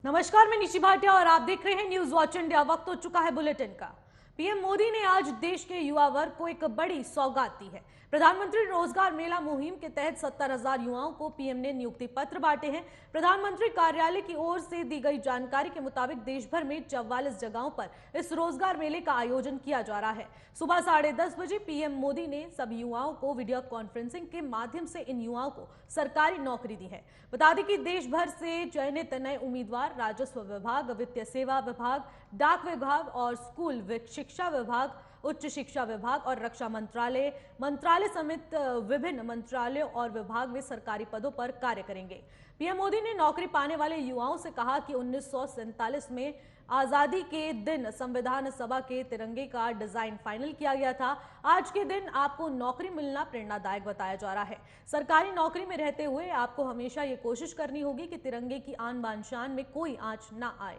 नमस्कार, मैं निशि भाटिया और आप देख रहे हैं न्यूज वॉच इंडिया। वक्त हो चुका है बुलेटिन का। पीएम मोदी ने आज देश के युवा वर्ग को एक बड़ी सौगात दी है। प्रधानमंत्री रोजगार मेला मुहिम के तहत 70,000 युवाओं को पीएम ने नियुक्ति पत्र बांटे हैं। प्रधानमंत्री कार्यालय की ओर से दी गई जानकारी के मुताबिक देश भर में 44 जगहों पर इस रोजगार मेले का आयोजन किया जा रहा है। सुबह 10:30 बजे पीएम मोदी ने सभी युवाओं को वीडियो कॉन्फ्रेंसिंग के माध्यम से इन युवाओं को सरकारी नौकरी दी है। बता दें कि देश भर से चयनित नए उम्मीदवार राजस्व विभाग, वित्तीय सेवा विभाग, डाक विभाग और स्कूल शिक्षा विभाग, उच्च शिक्षा विभाग और रक्षा मंत्रालय समेत विभिन्न मंत्रालयों और विभाग में सरकारी पदों पर कार्य करेंगे। पीएम मोदी ने नौकरी पाने वाले युवाओं से कहा कि 1947 में आजादी के दिन संविधान सभा के तिरंगे का डिजाइन फाइनल किया गया था। आज के दिन आपको नौकरी मिलना प्रेरणादायक बताया जा रहा है। सरकारी नौकरी में रहते हुए आपको हमेशा ये कोशिश करनी होगी कि तिरंगे की आन बान शान में कोई आंच ना आए।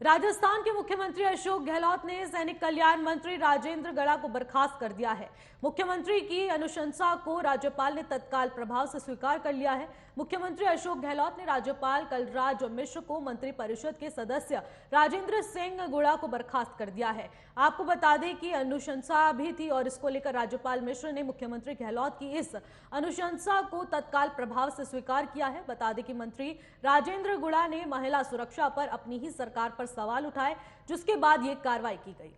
राजस्थान के मुख्यमंत्री अशोक गहलोत ने सैनिक कल्याण मंत्री राजेंद्र गड़ा को बर्खास्त कर दिया है। मुख्यमंत्री की अनुशंसा को राज्यपाल ने तत्काल प्रभाव से स्वीकार कर लिया है। मुख्यमंत्री अशोक गहलोत ने राज्यपाल कलराज मिश्र को मंत्रिपरिषद के सदस्य राजेंद्र सिंह गुड़ा को बर्खास्त कर दिया है। आपको बता दें कि अनुशंसा भी थी और इसको लेकर राज्यपाल मिश्र ने मुख्यमंत्री गहलोत की इस अनुशंसा को तत्काल प्रभाव से स्वीकार किया है। बता दें कि मंत्री राजेंद्र गुड़ा ने महिला सुरक्षा पर अपनी ही सरकार पर सवाल उठाए, जिसके बाद यह कार्रवाई की गई।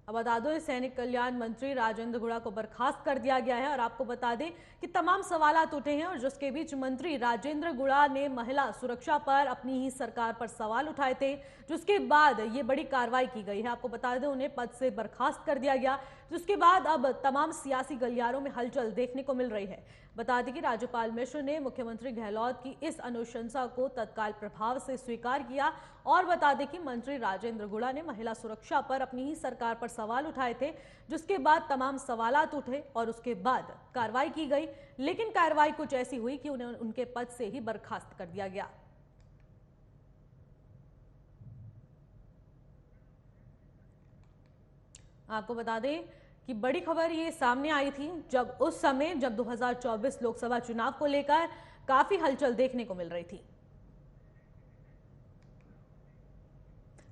अब बता दो, सैनिक कल्याण मंत्री राजेंद्र गुड़ा को बर्खास्त कर दिया गया है और आपको बता दें कि तमाम सवालात उठे हैं और जिसके बीच मंत्री राजेंद्र गुड़ा ने महिला सुरक्षा पर अपनी ही सरकार पर सवाल उठाए थे, जिसके बाद ये बड़ी कार्रवाई की गई है। आपको बता दें उन्हें पद से बर्खास्त कर दिया गया, जिसके बाद अब तमाम सियासी गलियारों में हलचल देखने को मिल रही है। बता दें कि राज्यपाल मिश्र ने मुख्यमंत्री गहलोत की इस अनुशंसा को तत्काल प्रभाव से स्वीकार किया और बता दें कि मंत्री राजेंद्र गुड़ा ने महिला सुरक्षा पर अपनी ही सरकार पर सवाल उठाए थे, जिसके बाद तमाम सवालात उठे और उसके बाद कार्रवाई की गई। लेकिन कार्रवाई कुछ ऐसी हुई कि उन्हें उनके पद से ही बर्खास्त कर दिया गया। आपको बता दें कि बड़ी खबर ये सामने आई थी जब 2024 लोकसभा चुनाव को लेकर काफी हलचल देखने को मिल रही थी।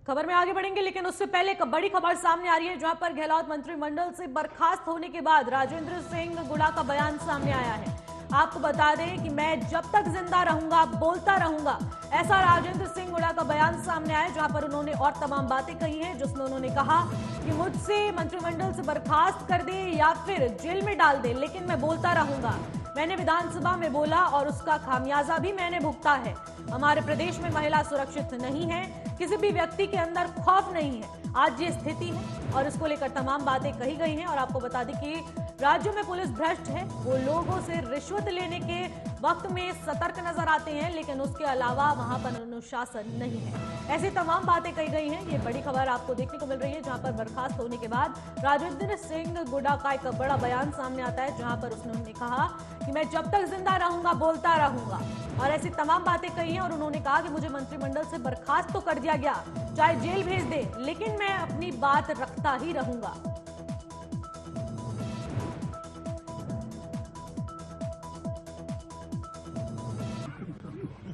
खबर में आगे बढ़ेंगे, लेकिन उससे पहले एक बड़ी खबर सामने आ रही है जहां पर गहलोत मंत्रिमंडल से बर्खास्त होने के बाद राजेंद्र सिंह गुड़ा का बयान सामने आया है। आपको बता दें कि मैं जब तक जिंदा रहूंगा बोलता रहूंगा, ऐसा राजेंद्र सिंह गुड़ा का बयान सामने आया, जहां पर उन्होंने और तमाम बातें कही हैं, जिसमें उन्होंने कहा कि मुझसे मंत्रिमंडल से बर्खास्त कर दे या फिर जेल में डाल दे, लेकिन मैं बोलता रहूंगा। मैंने विधानसभा में बोला और उसका खामियाजा भी मैंने भुगता है। हमारे प्रदेश में महिला सुरक्षित नहीं है, किसी भी व्यक्ति के अंदर खौफ नहीं है। आज ये स्थिति है और इसको लेकर तमाम बातें कही गई हैं। और आपको बता दें कि राज्य में पुलिस भ्रष्ट है, वो लोगों से रिश्वत लेने के वक्त में सतर्क नजर आते हैं, लेकिन उसके अलावा वहां पर अनुशासन नहीं है। ऐसी तमाम बातें कही गई हैं। ये बड़ी खबर आपको देखने को मिल रही है जहां पर बर्खास्त होने के बाद राजेंद्र सिंह गुड़ा का एक बड़ा बयान सामने आता है, जहां पर उन्होंने कहा कि मैं जब तक जिंदा रहूंगा बोलता रहूंगा, और ऐसी तमाम बातें कही हैं। और उन्होंने कहा कि मुझे मंत्रिमंडल से बर्खास्त तो कर दिया गया, चाहे जेल भेज दे, लेकिन मैं अपनी बात रखता ही रहूंगा।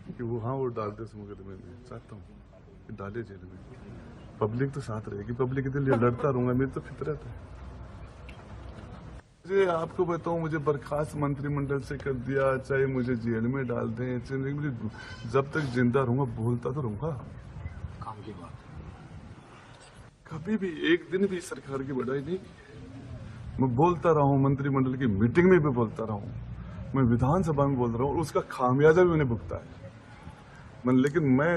कि वो हाँ वो डाल दे मुकदमे में, चाहता हूँ डाले जेल में। पब्लिक तो साथ रहेगी, पब्लिक के लिए लड़ता रहूंगा, मेरी तो फितरत है। मुझे आपको बताऊं, मुझे बर्खास्त मंत्रिमंडल से कर दिया, चाहे मुझे जेल में डाल दें, चाहे मुझे जब तक जिंदा रहूंगा बोलता तो रहूंगा। काम की बात कभी भी एक दिन भी सरकार की बढ़ाई नहीं की। मैं बोलता रहा हूं, मंत्रिमंडल की मीटिंग में भी बोलता रहा हूं, मैं विधानसभा में बोल रहा हूं, उसका खामियाजा भी मैंने भुगता है। लेकिन मैं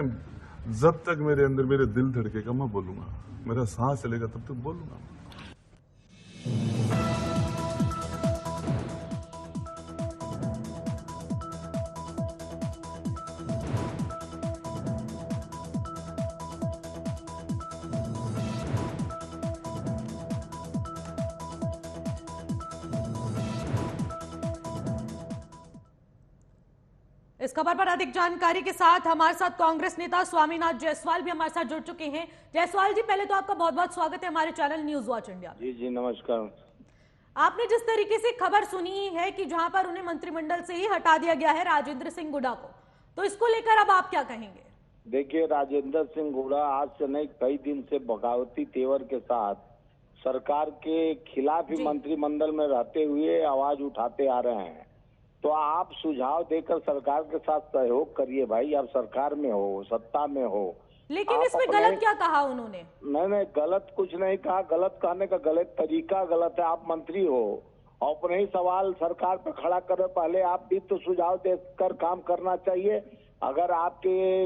जब तक मेरे अंदर मेरे दिल धड़केगा मैं बोलूंगा, मेरा सांस चलेगा तब तक बोलूंगा। इस खबर पर अधिक जानकारी के साथ हमारे साथ कांग्रेस नेता स्वामीनाथ जायसवाल भी हमारे साथ जुड़ चुके हैं। जायसवाल जी, पहले तो आपका बहुत बहुत स्वागत है हमारे चैनल न्यूज वॉच इंडिया में। जी नमस्कार। आपने जिस तरीके से खबर सुनी है कि जहां पर उन्हें मंत्रिमंडल से ही हटा दिया गया है राजेंद्र सिंह गुडा को, तो इसको लेकर अब आप क्या कहेंगे? देखिए, राजेंद्र सिंह गुडा आज से नहीं कई दिन से बगावती तेवर के साथ सरकार के खिलाफ ही मंत्रिमंडल में रहते हुए आवाज उठाते आ रहे हैं। तो आप सुझाव देकर सरकार के साथ सहयोग करिए भाई। आप सरकार में हो, सत्ता में हो। लेकिन इसमें गलत क्या कहा उन्होंने? नहीं, गलत कुछ नहीं कहा। गलत कहने का गलत तरीका गलत है। आप मंत्री हो, अपने ही सवाल सरकार पर खड़ा करो। पहले आप भी तो सुझाव देकर काम करना चाहिए। अगर आपके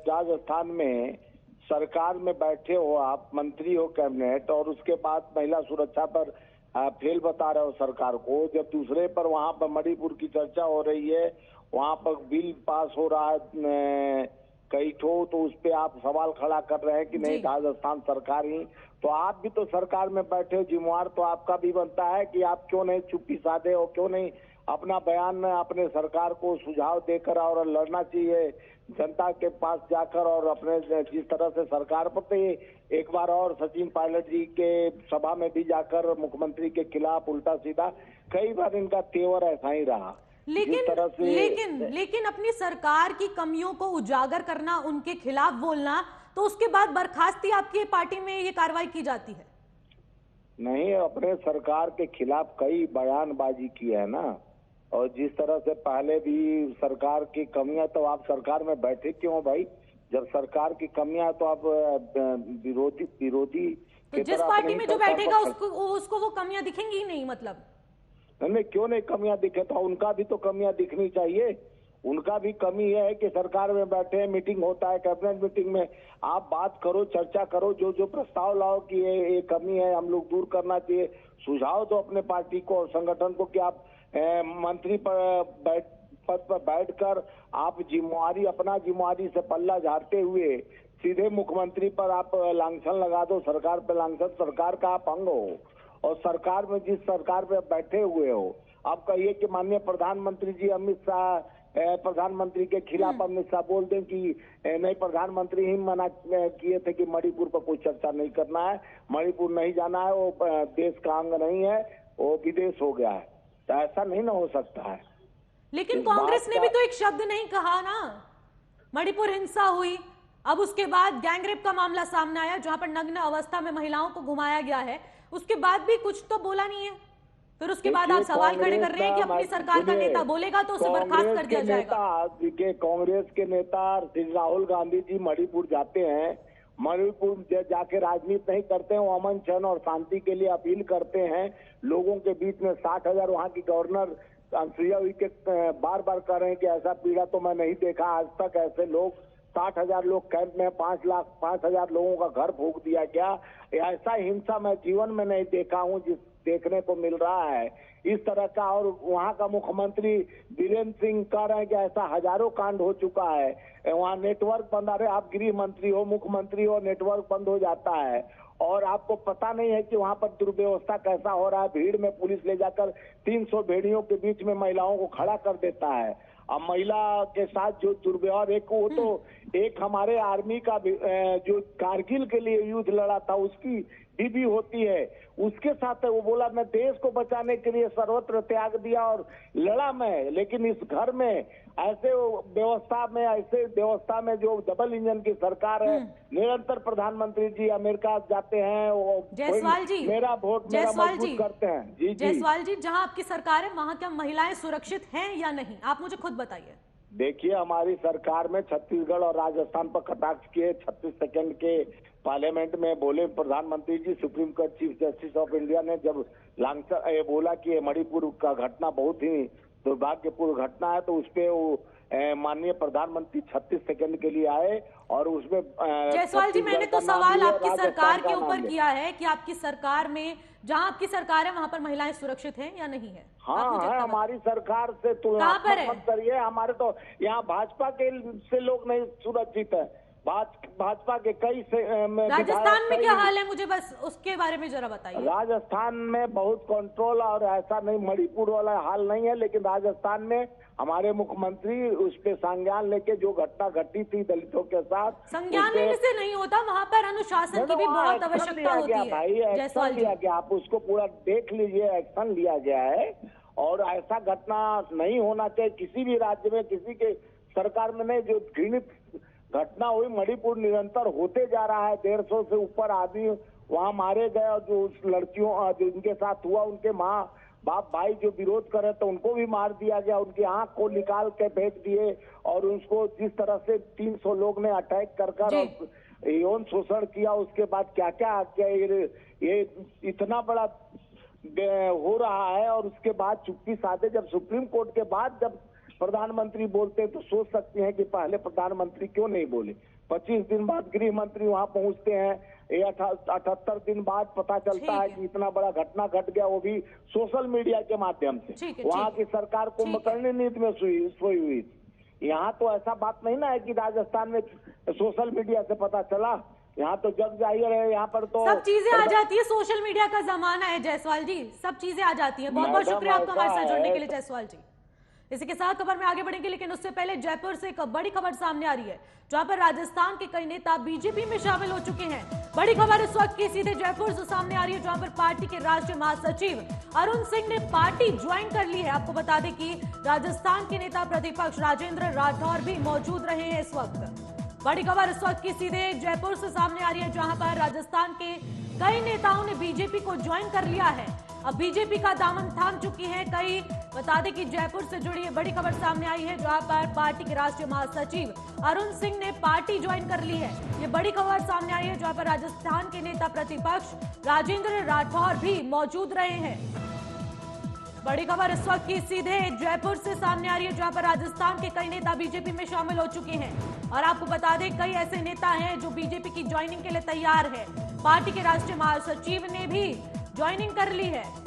राजस्थान में सरकार में बैठे हो, आप मंत्री हो कैबिनेट, और उसके बाद महिला सुरक्षा पर फेल बता रहे हो सरकार को, जब दूसरे पर वहां पर मणिपुर की चर्चा हो रही है, वहां पर बिल पास हो रहा है कई ठो, तो उस पे आप सवाल खड़ा कर रहे हैं कि नहीं राजस्थान सरकार ही। तो आप भी तो सरकार में बैठे हो, जिम्मेवार तो आपका भी बनता है कि आप क्यों नहीं चुप्पी साधे हो, क्यों नहीं अपना बयान में अपने सरकार को सुझाव देकर और लड़ना चाहिए जनता के पास जाकर। और अपने जिस तरह से सरकार पर तो एक बार और सचिन पायलट जी के सभा में भी जाकर मुख्यमंत्री के खिलाफ उल्टा सीधा कई बार इनका तेवर ऐसा ही रहा। लेकिन अपनी सरकार की कमियों को उजागर करना, उनके खिलाफ बोलना, तो उसके बाद बर्खास्ती आपकी पार्टी में ये कार्रवाई की जाती है? नहीं, अपने सरकार के खिलाफ कई बयानबाजी की है ना। और जिस तरह से पहले भी सरकार की कमियां, तो आप सरकार में बैठे क्यों भाई? जब सरकार की कमियां तो आप विरोधी तो जिस पार्टी में जो बैठेगा उसको वो कमियां दिखेंगी ही नहीं, मतलब नहीं क्यों नहीं कमियां दिखे? तो उनका भी तो कमियां दिखनी चाहिए। उनका भी कमी है कि सरकार में बैठे, मीटिंग होता है, कैबिनेट मीटिंग में आप बात करो, चर्चा करो, जो जो प्रस्ताव लाओ कि ये कमी है, हम लोग दूर करना चाहिए। सुझाव दो अपने पार्टी को और संगठन को कि आप मंत्री पद पर बैठकर आप अपना जिम्मेवारी से पल्ला झाड़ते हुए सीधे मुख्यमंत्री पर आप लांछन लगा दो, सरकार पे लांछन। सरकार का आप अंग हो और सरकार में जिस सरकार पे बैठे हुए हो, आप कहिए कि माननीय प्रधानमंत्री जी अमित शाह, प्रधानमंत्री के खिलाफ अमित शाह बोल दें कि नहीं, प्रधानमंत्री ही मना किए थे कि मणिपुर पर कोई चर्चा नहीं करना है, मणिपुर नहीं जाना है, वो देश का अंग नहीं है, वो विदेश हो गया है। तो ऐसा नहीं ना हो सकता है। लेकिन कांग्रेस ने भी तो एक शब्द नहीं कहा ना। मणिपुर हिंसा हुई, अब उसके बाद गैंगरेप का मामला सामने आया जहां पर नग्न अवस्था में महिलाओं को घुमाया गया है, उसके बाद भी कुछ तो बोला नहीं है। फिर उसके बाद आप सवाल खड़े कर रहे हैं कि अपनी सरकार का नेता बोलेगा तो उसे बर्खास्त कर दिया जाएगा। कांग्रेस के नेता श्री राहुल गांधी जी मणिपुर जाते हैं, मणिपुर जाके राजनीति नहीं करते हैं, वो अमन चैन और शांति के लिए अपील करते हैं लोगों के बीच में। 60,000 वहाँ की गवर्नर अनुसुईया उइके बार बार कह रहे हैं कि ऐसा पीड़ा तो मैं नहीं देखा आज तक। ऐसे लोग 60,000 लोग कैंप में 5,00,000 लोगों का घर फूंक दिया क्या? ऐसा हिंसा मैं जीवन में नहीं देखा हूँ जिस देखने को मिल रहा है इस तरह का। और वहाँ का मुख्यमंत्री बीरेंद्र सिंह कह रहे हैं कि ऐसा हजारों कांड हो चुका है, वहाँ नेटवर्क बंद। अरे आप गृह मंत्री हो, मुख्यमंत्री हो, नेटवर्क बंद हो जाता है और आपको पता नहीं है कि वहाँ पर दुर्व्यवस्था कैसा हो रहा है। भीड़ में पुलिस ले जाकर 300 भेड़ियों के बीच में महिलाओं को खड़ा कर देता है। अब महिला के साथ जो दुर्व्यवहार, वो तो एक हमारे आर्मी का जो कारगिल के लिए युद्ध लड़ा था उसकी बीबी होती है, उसके साथ वो बोला मैं देश को बचाने के लिए सर्वत्र त्याग दिया और लड़ा मैं। लेकिन इस घर में ऐसे व्यवस्था में जो डबल इंजन की सरकार है, निरंतर प्रधानमंत्री जी अमेरिका जाते हैं, वो जायसवाल जी मेरा वोट मजबूत करते हैं। जी जायसवाल जी, जहां आपकी सरकार है वहां क्या महिलाएं सुरक्षित हैं या नहीं, आप मुझे खुद बताइए। देखिए, हमारी सरकार में छत्तीसगढ़ और राजस्थान पर कटाक्ष किए। 36 सेकंड के पार्लियामेंट में बोले प्रधानमंत्री ji, supreme court chief justice of India ने जब लांछन बोला कि मणिपुर का घटना बहुत ही दुर्भाग्यपूर्ण घटना है, तो उसपे माननीय प्रधानमंत्री 36 सेकंड के लिए आए और उसमें जायसवाल जी, मैंने तो सवाल आपकी सरकार के ऊपर किया है कि आपकी सरकार में, जहां आपकी सरकार है वहां पर महिलाएं सुरक्षित हैं या नहीं है? हाँ है, हमारी सरकार से तुलना मत करिए। हमारे तो यहाँ भाजपा के से लोग नहीं सुरक्षित है। भाजपा के कई राजस्थान में क्या हाल है, मुझे बस उसके बारे में जरा बताइए। राजस्थान में बहुत कंट्रोल और ऐसा नहीं, मणिपुर वाला हाल नहीं है, लेकिन राजस्थान में हमारे मुख्यमंत्री उस पे संज्ञान लेके जो घटना घटी थी दलितों के साथ, संज्ञान उस पे- लेने से नहीं होता, वहां पर अनुशासन की भी वहाँ बहुत एक्शन आवश्यकता लिया होती गया है भाई, एक्शन जायसवाल जी। लिया गया, आप उसको पूरा देख लीजिए, एक्शन लिया गया है। और ऐसा घटना नहीं होना चाहिए किसी भी राज्य में, किसी के सरकार में नहीं। जो घृणित घटना हुई मणिपुर, निरंतर होते जा रहा है। 150 से ऊपर आदमी वहां मारे गए, और जो उस लड़कियों जिनके साथ हुआ, उनके माँ बाप भाई जो विरोध करे तो उनको भी मार दिया गया, उनकी आंख को निकाल के फेंक दिए, और उसको जिस तरह से 300 लोग ने अटैक कर जी। और यौन शोषण किया, उसके बाद क्या क्या ये इतना बड़ा हो रहा है। और उसके बाद चुप्पी साधे, जब सुप्रीम कोर्ट के बाद जब प्रधानमंत्री बोलते हैं तो सोच सकते हैं कि पहले प्रधानमंत्री क्यों नहीं बोले। 25 दिन बाद गृह मंत्री वहां पहुंचते हैं, ये 78 दिन बाद पता चलता है कि इतना बड़ा घटना घट गया, वो भी सोशल मीडिया के माध्यम से। वहां की सरकार को मकरनी नींद में सोई हुई। यहाँ तो ऐसा बात नहीं ना है कि राजस्थान में सोशल मीडिया से पता चला, यहाँ तो जग जाहिर है। यहाँ पर तो सब चीजें आ जाती है, सोशल मीडिया का जमाना है जायसवाल जी, सब चीजें आ जाती हैं। बहुत बहुत शुक्रिया आपका हमारे साथ जुड़ने के लिए जायसवाल जी। इसी के साथ खबर में आगे बढ़ेंगे, लेकिन उससे पहले जयपुर से एक बड़ी खबर सामने आ रही है, जहां पर राजस्थान के कई नेता बीजेपी में शामिल हो चुके हैं। बड़ी खबर इस वक्त की सीधे जयपुर से सामने आ रही है, जहां पर पार्टी के राष्ट्रीय महासचिव अरुण सिंह ने पार्टी ज्वाइन कर ली है। आपको बता दें कि राजस्थान के नेता प्रतिपक्ष राजेंद्र राठौर भी मौजूद रहे हैं इस वक्त। बड़ी खबर इस वक्त की सीधे जयपुर से सामने आ रही है, जहां पर राजस्थान के कई नेताओं ने बीजेपी को ज्वाइन कर लिया है। अब बीजेपी का दामन थाम चुकी है कई। बता दें कि जयपुर से जुड़ी बड़ी खबर सामने आई है, जहां पर पार्टी के राष्ट्रीय महासचिव अरुण सिंह ने पार्टी ज्वाइन कर ली है। ये बड़ी खबर सामने आई है, जहां पर राजस्थान के नेता प्रतिपक्ष राजेंद्र राठौर भी मौजूद रहे हैं। बड़ी खबर इस वक्त की सीधे जयपुर से सामने आ रही है, जहां पर राजस्थान के कई नेता बीजेपी में शामिल हो चुके हैं। और आपको बता दें कई ऐसे नेता हैं जो बीजेपी की ज्वाइनिंग के लिए तैयार है। पार्टी के राष्ट्रीय महासचिव ने भी ज्वाइनिंग कर ली है।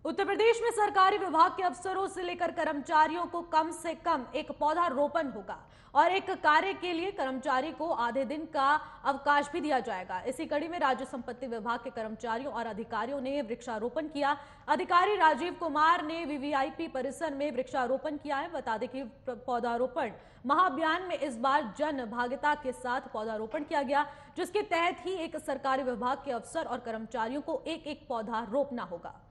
उत्तर प्रदेश में सरकारी विभाग के अफसरों से लेकर कर्मचारियों को कम से कम एक पौधा रोपण होगा, और एक कार्य के लिए कर्मचारी को आधे दिन का अवकाश भी दिया जाएगा। इसी कड़ी में राज्य संपत्ति विभाग के कर्मचारियों और अधिकारियों ने वृक्षारोपण किया। अधिकारी राजीव कुमार ने वीवीआईपी परिसर में वृक्षारोपण किया है। बता दें कि पौधारोपण महाअभियान में इस बार जन भागीदारी के साथ पौधारोपण किया गया, जिसके तहत ही एक सरकारी विभाग के अफसर और कर्मचारियों को एक एक पौधा रोपना होगा।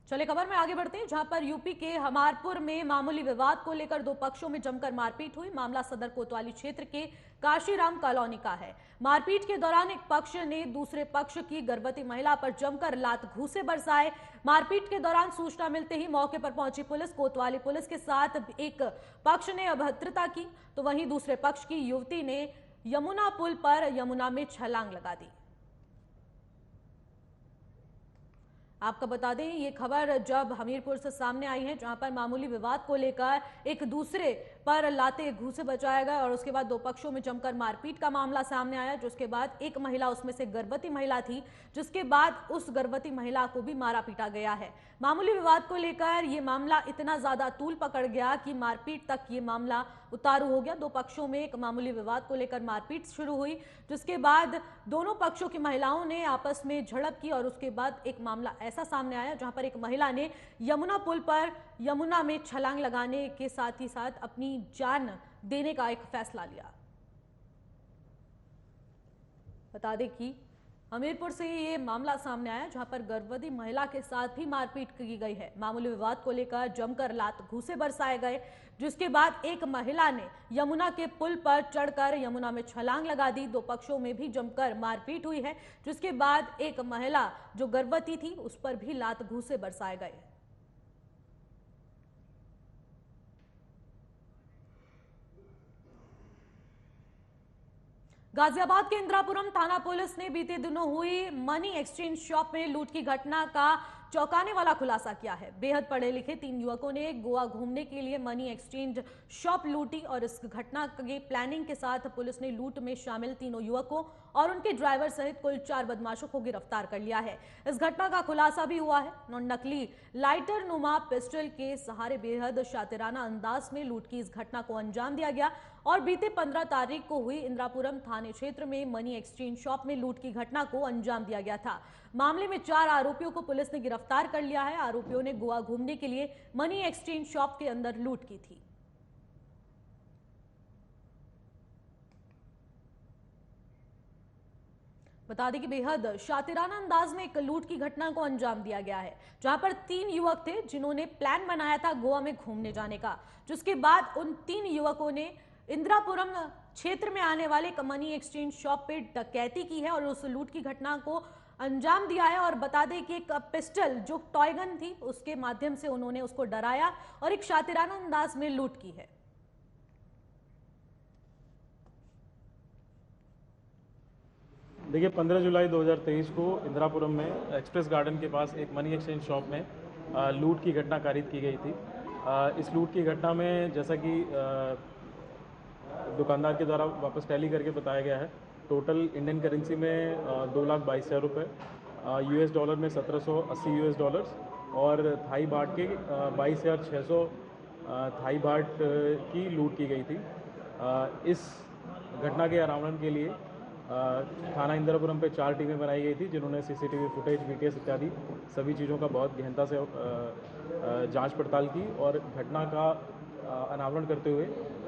चलिए खबर में आगे बढ़ते हैं, जहां पर यूपी के हमारपुर में मामूली विवाद को लेकर दो पक्षों में जमकर मारपीट हुई। मामला सदर कोतवाली क्षेत्र के काशीराम कॉलोनी का है। मारपीट के दौरान एक पक्ष ने दूसरे पक्ष की गर्भवती महिला पर जमकर लात घूंसे बरसाए। मारपीट के दौरान सूचना मिलते ही मौके पर पहुंची पुलिस, कोतवाली पुलिस के साथ एक पक्ष ने अभद्रता की, तो वहीं दूसरे पक्ष की युवती ने यमुना पुल पर यमुना में छलांग लगा दी। आपको बता दें ये खबर जब हमीरपुर से सामने आई है, जहां पर मामूली विवाद को लेकर एक दूसरे पर लाते घूंसे बचाया गया, और उसके बाद दो पक्षों में जमकर मारपीट का मामला सामने आया, जिसके बाद एक महिला, उसमें से गर्भवती महिला थी, जिसके बाद उस गर्भवती महिला को भी मारा पीटा गया है। मामूली विवाद को लेकर ये मामला इतना ज्यादा तूल पकड़ गया कि मारपीट तक ये मामला उतारू हो गया। दो पक्षों में एक मामूली विवाद को लेकर मारपीट शुरू हुई, जिसके बाद दोनों पक्षों की महिलाओं ने आपस में झड़प की, और उसके बाद एक मामला ऐसा सामने आया जहां पर एक महिला ने यमुना पुल पर यमुना में छलांग लगाने के साथ ही साथ अपनी जान देने का एक फैसला लिया। बता दें कि हमीरपुर से ये मामला सामने आया, जहां पर गर्भवती महिला के साथ भी मारपीट की गई है। मामूली विवाद को लेकर जमकर लात घूंसे बरसाए गए, जिसके बाद एक महिला ने यमुना के पुल पर चढ़कर यमुना में छलांग लगा दी। दो पक्षों में भी जमकर मारपीट हुई है, जिसके बाद एक महिला जो गर्भवती थी उस पर भी लात घूंसे बरसाए गए। गाजियाबाद के इंदिरापुरम थाना पुलिस ने बीते दिनों हुई मनी एक्सचेंज शॉप में लूट की घटना का चौंकाने वाला खुलासा किया है। बेहद पढ़े लिखे 3 युवकों ने गोवा घूमने के लिए मनी एक्सचेंज शॉप लूटी, और इस घटना की प्लानिंग के साथ पुलिस ने लूट में शामिल तीनों युवकों और उनके ड्राइवर सहित कुल 4 बदमाशों को गिरफ्तार कर लिया है। इस घटना का खुलासा भी हुआ है। नकली लाइटर नुमा पिस्टल के सहारे बेहद शातिराना अंदाज में लूट की इस घटना को अंजाम दिया गया, और बीते 15 तारीख को हुई इंदिरापुरम थाने क्षेत्र में मनी एक्सचेंज शॉप में लूट की घटना को अंजाम दिया गया था। मामले में 4 आरोपियों को पुलिस ने गिरफ्तार कर लिया है। आरोपियों ने गोवा घूमने के लिए मनी एक्सचेंज शॉप के अंदर लूट की थी। बता दें कि बेहद शातिराना अंदाज में एक लूट की घटना को अंजाम दिया गया है, जहां पर 3 युवक थे जिन्होंने प्लान बनाया था गोवा में घूमने जाने का, जिसके बाद उन 3 युवकों ने इंदिरापुरम क्षेत्र में आने वाले एक मनी एक्सचेंज शॉप पे डकैती की है और उस लूट की घटना को अंजाम दिया है। और बता दें कि एक पिस्टल जो टॉय गन थी उसके माध्यम से उन्होंने उसको डराया और एक शातिराना अंदाज में लूट की है। देखिए 15 जुलाई 2023 को इंदिरापुरम में एक्सप्रेस गार्डन के पास एक मनी एक्सचेंज शॉप में लूट की घटना कारित की गई थी। इस लूट की घटना में जैसा कि दुकानदार के द्वारा वापस टैली करके बताया गया है, टोटल इंडियन करेंसी में 2,22,000 रुपये, US डॉलर में 1780 US डॉलर्स और थाई बाट के 22,600 थाई बाट की लूट की गई थी। इस घटना के अनावरण के लिए थाना इंदिरापुरम पे 4 टीमें बनाई गई थी, जिन्होंने CCTV फुटेज, VTS इत्यादि सभी चीज़ों का बहुत गहनता से जांच पड़ताल की और घटना का अनावरण करते हुए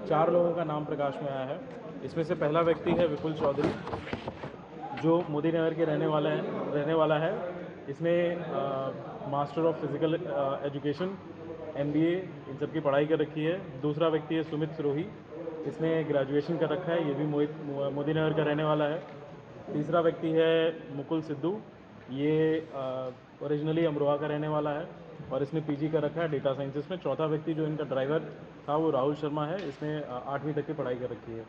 4 लोगों का नाम प्रकाश में आया है। इसमें से पहला व्यक्ति है विपुल चौधरी, जो मोदी नगर के रहने वाला है। इसने master of physical education MBA इन सब की पढ़ाई कर रखी है। दूसरा व्यक्ति है सुमित सिरोही, इसने ग्रेजुएशन कर रखा है, ये भी मोदी नगर का रहने वाला है। तीसरा व्यक्ति है मुकुल सिद्धू, ये ओरिजिनली अमरोहा का रहने वाला है और इसने PG कर रखा है डेटा साइंसेस में। चौथा व्यक्ति जो इनका ड्राइवर था वो राहुल शर्मा है, इसने 8वीं तक की पढ़ाई कर रखी है।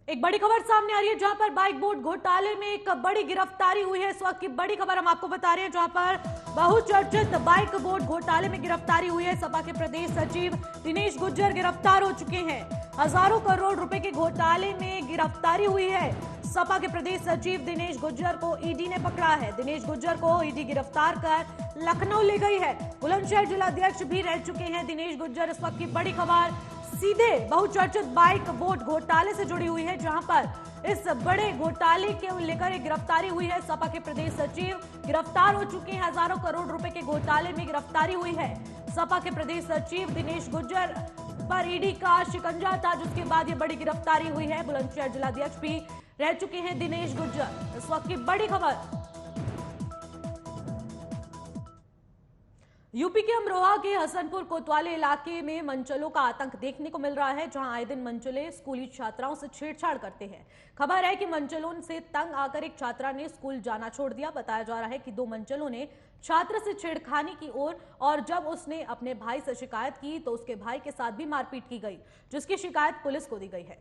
एक बड़ी खबर सामने आ रही है, जहां पर बाइक बोट घोटाले में एक बड़ी गिरफ्तारी हुई है। इस वक्त की बड़ी खबर हम आपको बता रहे हैं, जहां पर बहुचर्चित बाइक बोट घोटाले में गिरफ्तारी हुई है। सपा के प्रदेश सचिव दिनेश गुज्जर गिरफ्तार हो चुके हैं। हजारों करोड़ रुपए के घोटाले में गिरफ्तारी हुई है। सपा के प्रदेश सचिव दिनेश गुज्जर को ED ने पकड़ा है। दिनेश गुज्जर को ED गिरफ्तार कर लखनऊ ले गई है। बुलंदशहर जिलाध्यक्ष भी रह चुके हैं दिनेश गुज्जर। इस वक्त की बड़ी खबर सीधे बहुचर्चित बाइक बोट घोटाले से जुड़ी हुई है, जहां पर इस बड़े घोटाले के लेकर एक गिरफ्तारी हुई है। सपा के प्रदेश सचिव गिरफ्तार हो चुके हैं। हजारों करोड़ रुपए के घोटाले में गिरफ्तारी हुई है। सपा के प्रदेश सचिव दिनेश गुज्जर पर ED का शिकंजा था, जिसके बाद ये बड़ी गिरफ्तारी हुई है। बुलंदशहर जिलाध्यक्ष भी रह चुके हैं दिनेश गुज्जर। इस वक्त की बड़ी खबर यूपी के अमरोहा के हसनपुर कोतवाली इलाके में मनचलों का आतंक देखने को मिल रहा है, जहां आए दिन मनचले स्कूली छात्राओं से छेड़छाड़ करते हैं। खबर है कि मनचलों से तंग आकर एक छात्रा ने स्कूल जाना छोड़ दिया। बताया जा रहा है कि 2 मनचलों ने छात्र से छेड़खानी की और जब उसने अपने भाई से शिकायत की तो उसके भाई के साथ भी मारपीट की गई, जिसकी शिकायत पुलिस को दी गई है।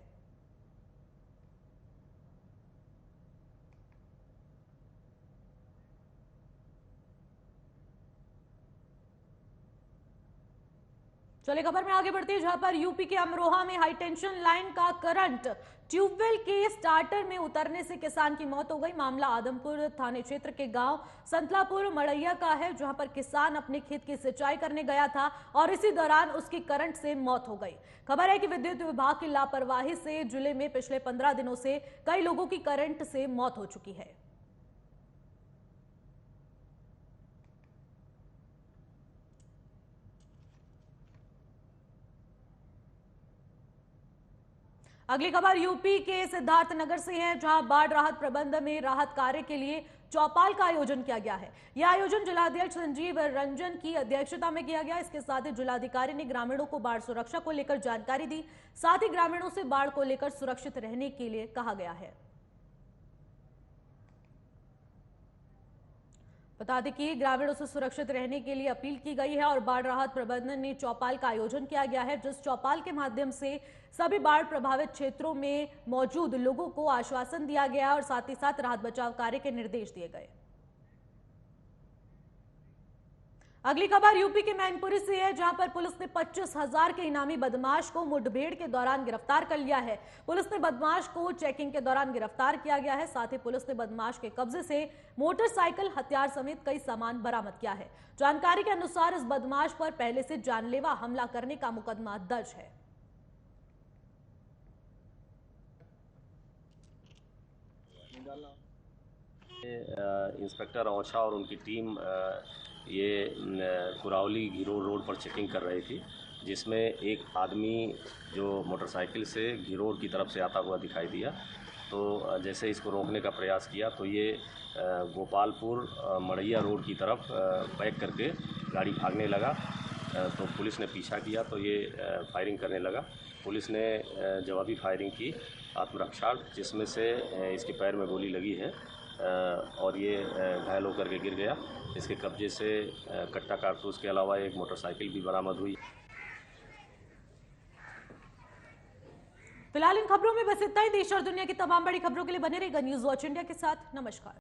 चलिए खबर में आगे बढ़ते हैं, जहां पर यूपी के अमरोहा में हाई टेंशन लाइन का करंट ट्यूबवेल के स्टार्टर में उतरने से किसान की मौत हो गई। मामला आदमपुर थाने क्षेत्र के गांव संतलापुर मड़ैया का है, जहां पर किसान अपने खेत की सिंचाई करने गया था और इसी दौरान उसकी करंट से मौत हो गई। खबर है कि विद्युत विभाग की लापरवाही से जिले में पिछले 15 दिनों से कई लोगों की करंट से मौत हो चुकी है। अगली खबर यूपी के सिद्धार्थनगर से है, जहां बाढ़ राहत प्रबंध में राहत कार्य के लिए चौपाल का आयोजन किया गया है। यह आयोजन जिलाध्यक्ष संजीव रंजन की अध्यक्षता में किया गया। इसके साथ ही जिलाधिकारी ने ग्रामीणों को बाढ़ सुरक्षा को लेकर जानकारी दी। साथ ही ग्रामीणों से बाढ़ को लेकर सुरक्षित रहने के लिए कहा गया है। बता दें कि ग्रामीणों से सुरक्षित रहने के लिए अपील की गई है और बाढ़ राहत प्रबंधन ने चौपाल का आयोजन किया गया है, जिस चौपाल के माध्यम से सभी बाढ़ प्रभावित क्षेत्रों में मौजूद लोगों को आश्वासन दिया गया और साथ ही साथ राहत बचाव कार्य के निर्देश दिए गए। अगली खबर यूपी के मैनपुरी से है, जहां पर पुलिस ने 25,000 के इनामी बदमाश को मुठभेड़ के दौरान गिरफ्तार कर लिया है। पुलिस ने बदमाश को चेकिंग के दौरान गिरफ्तार किया गया है। साथ ही पुलिस ने बदमाश के कब्जे से मोटरसाइकिल, हथियार समेत कई सामान बरामद किया है। जानकारी के अनुसार इस बदमाश पर पहले से जानलेवा हमला करने का मुकदमा दर्ज है। इंस्पेक्टर औशा और उनकी टीम ये कुरावली घिरोर रोड पर चेकिंग कर रही थी, जिसमें एक आदमी जो मोटरसाइकिल से घिरोर की तरफ से आता हुआ दिखाई दिया। तो जैसे इसको रोकने का प्रयास किया तो ये गोपालपुर मड़ैया रोड की तरफ बैक करके गाड़ी भागने लगा। तो पुलिस ने पीछा किया तो ये फायरिंग करने लगा। पुलिस ने जवाबी फायरिंग की आत्मरक्षा, जिसमें से इसके पैर में गोली लगी है और ये घायल होकर के गिर गया। इसके कब्जे से कट्टा कारतूस के अलावा एक मोटरसाइकिल भी बरामद हुई। फिलहाल इन खबरों में बस इतना ही। देश और दुनिया की तमाम बड़ी खबरों के लिए बने रहिएगा न्यूज़ वॉच इंडिया के साथ। नमस्कार।